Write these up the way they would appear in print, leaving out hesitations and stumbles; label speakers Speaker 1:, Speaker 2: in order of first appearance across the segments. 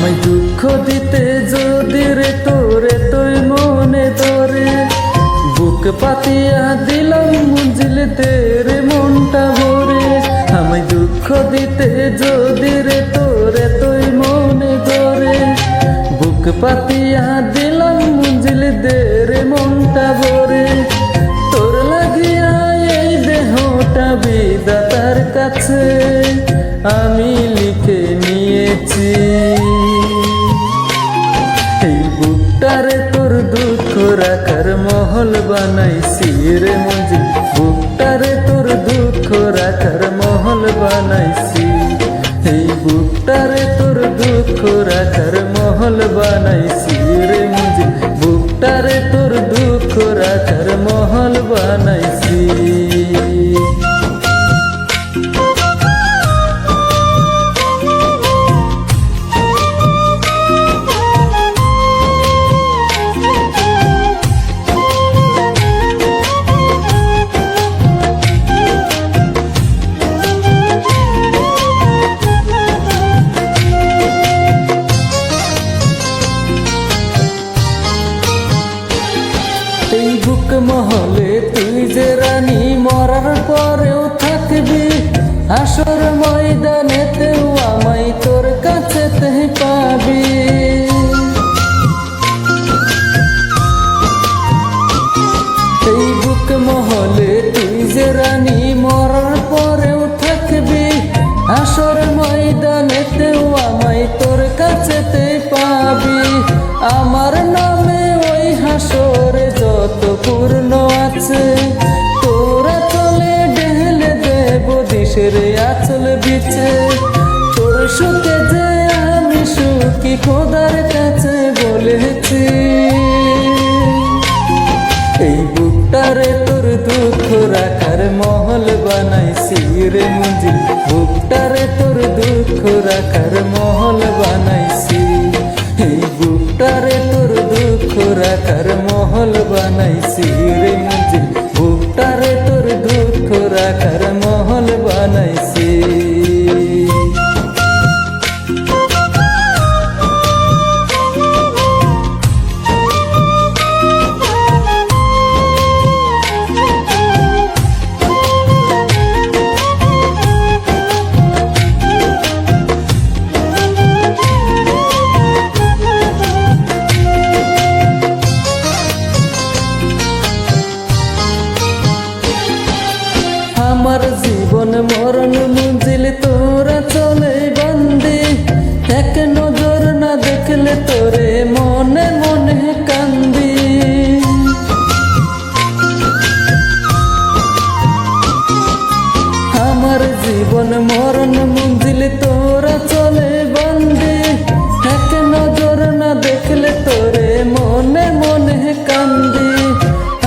Speaker 1: আমায় দুঃখ দিতে যদি রে তোরে তুই মনে ধরে, বুক পাতিয়া দিলাম মঞ্জিলতে রে মনটা ভরে। আমায় দুঃখ দিতে যদি রে তোরে তুই মনে ধরে, বুক পাতিয়া দিলাম মঞ্জিলতে রে মনটা ভরে। তোর লাগিয়া এই দেহটা বিধাতার কাছে আমি লিখে নিয়েছি। এই বুকটারে তোর দুঃখ রাখার মহল বানাইছি রে মঞ্জিল, বুকটারে তোর দুঃখ রাখার মহল বানাইছি। এই বুকটারে তোর দুঃখ রাখার মহল বানাইছি রে মঞ্জিল, বুকটারে তোর দুঃখ রাখার মহল বানাইছি। এই বুক মহলে তুই যে রানী মরার পরেও থাকবি, আসর ময়দানেতেও আমায় তোর কাছেতে পাবি। এই বুক মহলে তুই যে রানী মরার পরেও থাকবি, আসর ময়দানেতেও আমায় তোর কাছেতে পাবি। আমার নামে ওই হাসরে যত পূর্ণ আছে, তোরা চলে ঢেলে দেব দিশের আচল বিছে। তোর সুখে যে আমি সুখী খোদার কাছে বলেছি। এই বুকটারে তোর দুঃখ রাখার মহল বানাইছি রে মঞ্জিল, বুকটারে তোর দুঃখ রাখার মহল বানাইছি। এই বুকটারে তোর দুঃখ রাখার মহল বানাইছি রে মঞ্জিল, বুকটারে তোর দুঃখ রাখার মহল বানাইছি। আমার জীবন মরণ মঞ্জিল তোরা চলে বন্দি, এক নজর না দেখলে তোরে মনে মনে কান্দি। আমার জীবন মরণ মঞ্জিল তোরা চলে বন্দি, এক নজর না দেখলে তোরে মনে মনে কান্দি।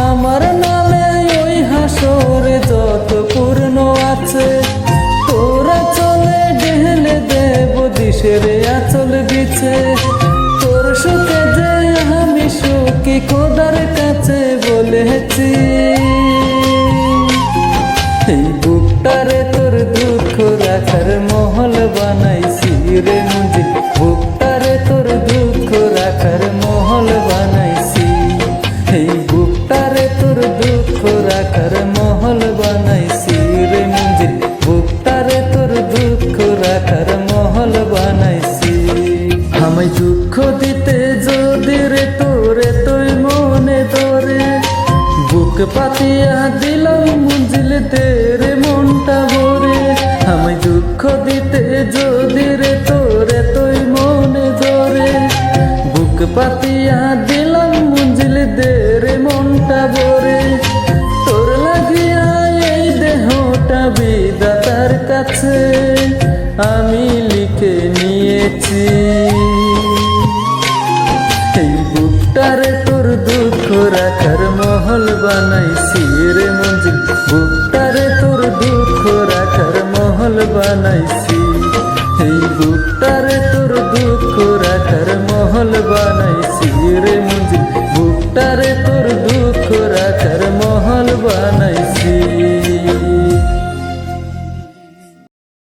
Speaker 1: আমার নামে ওই হাসরে যত পূর্ণ আছে, তোরা চলে ঢেলে দেব দিশের আচল বিছে। তোর সুখে যে আমি সুখী খোদার কাছে বলেছি। এই বুকটারে তোর দুঃখ রাখার মহল বানাইছি রে মঞ্জিল, বুকটারে তোর দুঃখ রাখার মহল বানাইছি। এই বুকটারে তোর দুঃখ রাখার মহল বানাইছি রে মঞ্জিল, বুকটারে তোর দুঃখ রাখার মহল বানাইছি। আমায় দুঃখ দিতে যদি রে তোরে তুই মনে ধরে, বুক পাতিয়া দিলাম মঞ্জিলতে রে মনটা ভরে। আমায় দুঃখ দিতে যদি রে তোরে তুই মনে ধরে, বুক পাতিয়া দিলাম মঞ্জিলতে রে মনটা ভরে। তোর লাগিয়া এই দেহটা বিধাতার কাছে আমি লিখে নিয়েছি। এই বুকটারে তোর দুঃখ রাখার মহল বানাইছি রে মঞ্জিল, বুকটারে তোর দুঃখ রাখার মহল বানাইছি। এই বুকটারে তোর দুঃখ রাখার মহল বানাইছি রে মঞ্জিল, বুকটারে তোর দুঃখ রাখার